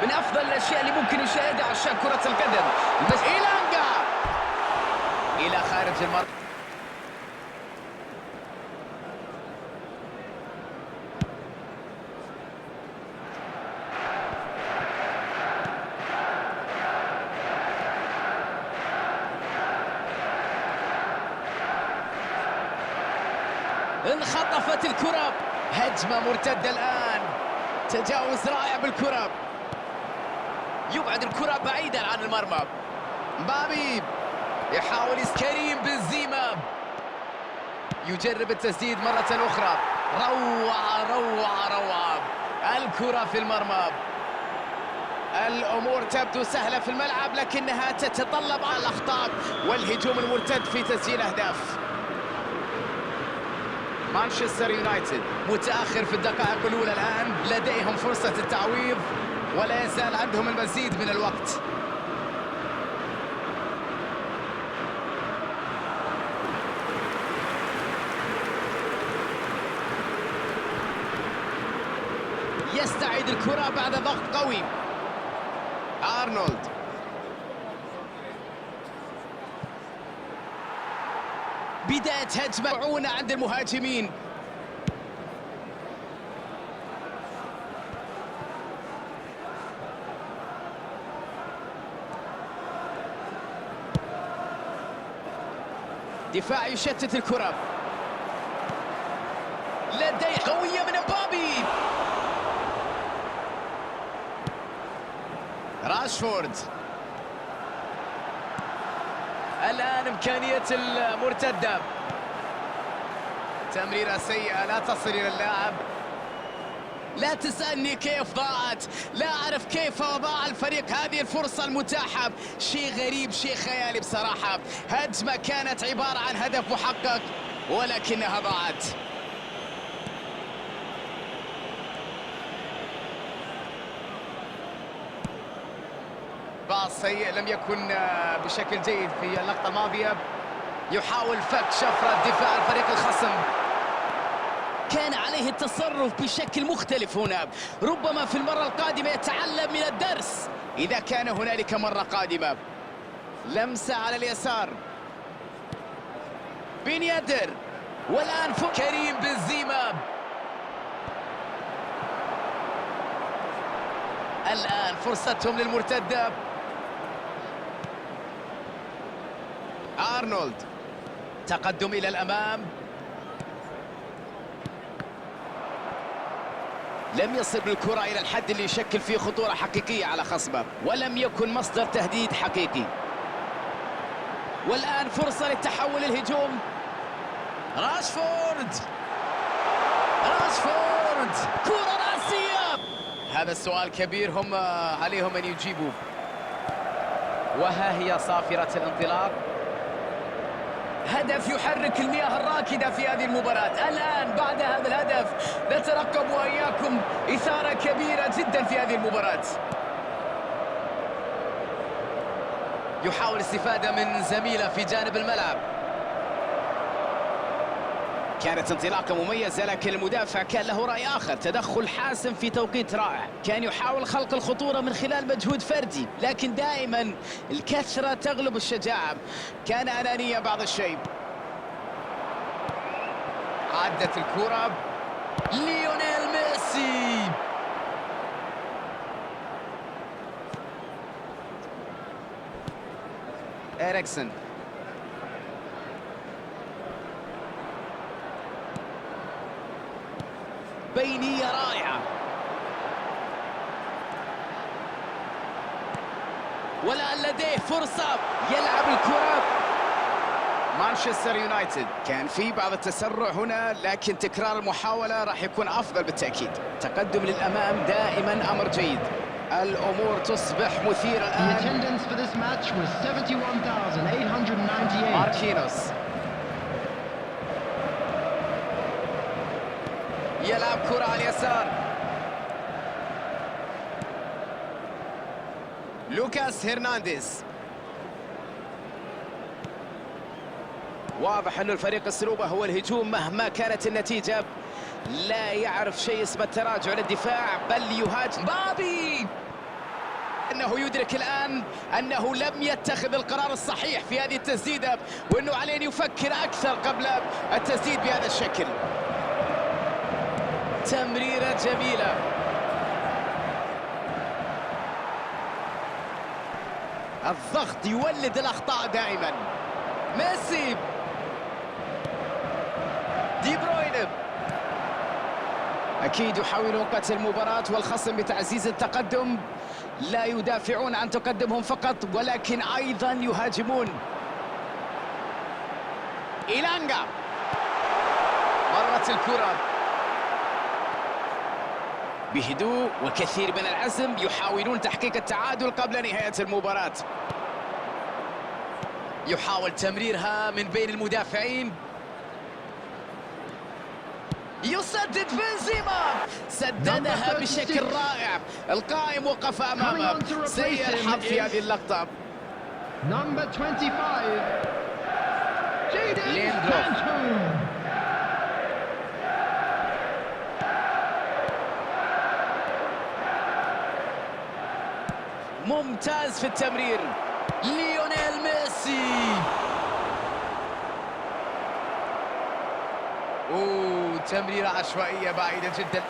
من أفضل الأشياء اللي ممكن يشاهدها عشان كرة القدم. بس إيلانجا إلى خارج المرمى. انخطفت الكرة، هجمة مرتدة الآن، تجاوز رائع بالكرة، يبعد الكرة بعيدا عن المرمى. مبابي يحاول كريم بنزيما يجرب التسديد مرة أخرى. روعة روعة روعة، الكرة في المرمى. الأمور تبدو سهلة في الملعب لكنها تتطلب على الأخطاء والهجوم المرتد في تسجيل أهداف. مانشستر يونايتد متأخر في الدقائق الأولى الآن، لديهم فرصة التعويض ولا يزال عندهم المزيد من الوقت. يستعيد الكرة بعد ضغط قوي. أرنولد بداية هجمة معونة عند المهاجمين. دفاع يشتت الكرة، لديه قوية من مبابي. راشفورد الآن إمكانية المرتدة، تمريرة سيئة لا تصل إلى اللاعب. لا تسألني كيف ضاعت، لا أعرف كيف ضاع الفريق هذه الفرصة المتاحة. شيء غريب، شيء خيالي بصراحة. هجمة كانت عبارة عن هدف محقق ولكنها ضاعت. باص سيء لم يكن بشكل جيد في اللقطة الماضية. يحاول فك شفرة دفاع الفريق الخصم، كان عليه التصرف بشكل مختلف هنا. ربما في المرة القادمة يتعلم من الدرس إذا كان هنالك مرة قادمة. لمسة على اليسار، بن يدر، والآن كريم بنزيما. الآن فرصتهم للمرتدة. أرنولد تقدم إلى الأمام، لم يصل بالكرة إلى الحد اللي يشكل فيه خطورة حقيقية على خصمه، ولم يكن مصدر تهديد حقيقي. والآن فرصة للتحول الهجوم. راشفورد كرة رأسية. هذا السؤال كبير، هم عليهم أن يجيبوا. وها هي صافرة الانطلاق. هدف يحرك المياه الراكدة في هذه المباراة. الآن بعد هذا الهدف نترقب وإياكم إثارة كبيرة جدا في هذه المباراة. يحاول الاستفادة من زميله في جانب الملعب. كانت انطلاقة مميزة لكن المدافع كان له رأي آخر. تدخل حاسم في توقيت رائع، كان يحاول خلق الخطورة من خلال مجهود فردي، لكن دائما الكثرة تغلب الشجاعة. كان أنانية بعض الشيء. عدت الكرة، ليونيل ميسي. إريكسن بينية رائعة، والآن لديه فرصة يلعب الكرة. مانشستر يونايتد كان في بعض التسرع هنا لكن تكرار المحاولة راح يكون أفضل بالتأكيد. تقدم للأمام دائما أمر جيد. الأمور تصبح مثيرة الآن. ماركينوس يلعب كرة على اليسار. لوكاس هرنانديز. واضح أن الفريق اسلوبه هو الهجوم مهما كانت النتيجة. لا يعرف شيء اسمه التراجع للدفاع بل يهاجم. بابي أنه يدرك الآن أنه لم يتخذ القرار الصحيح في هذه التسديدة، وأنه عليه أن يفكر أكثر قبل التسديد بهذا الشكل. تمريرة جميلة. الضغط يولد الأخطاء دائما. ميسي، دي بروين، أكيد يحاولون قتل المباراة والخصم بتعزيز التقدم. لا يدافعون عن تقدمهم فقط ولكن أيضا يهاجمون. إيلانجا، مرت الكرة بهدوء وكثير من العزم، يحاولون تحقيق التعادل قبل نهاية المباراة. يحاول تمريرها من بين المدافعين، يسدد بنزيما، سددها بشكل رائع. القائم وقف أمامه، سيء الحظ في هذه اللقطة. Number 25 ليندروف، ممتاز في التمرير. ليونيل ميسي، تمريرة عشوائية بعيدة جدا.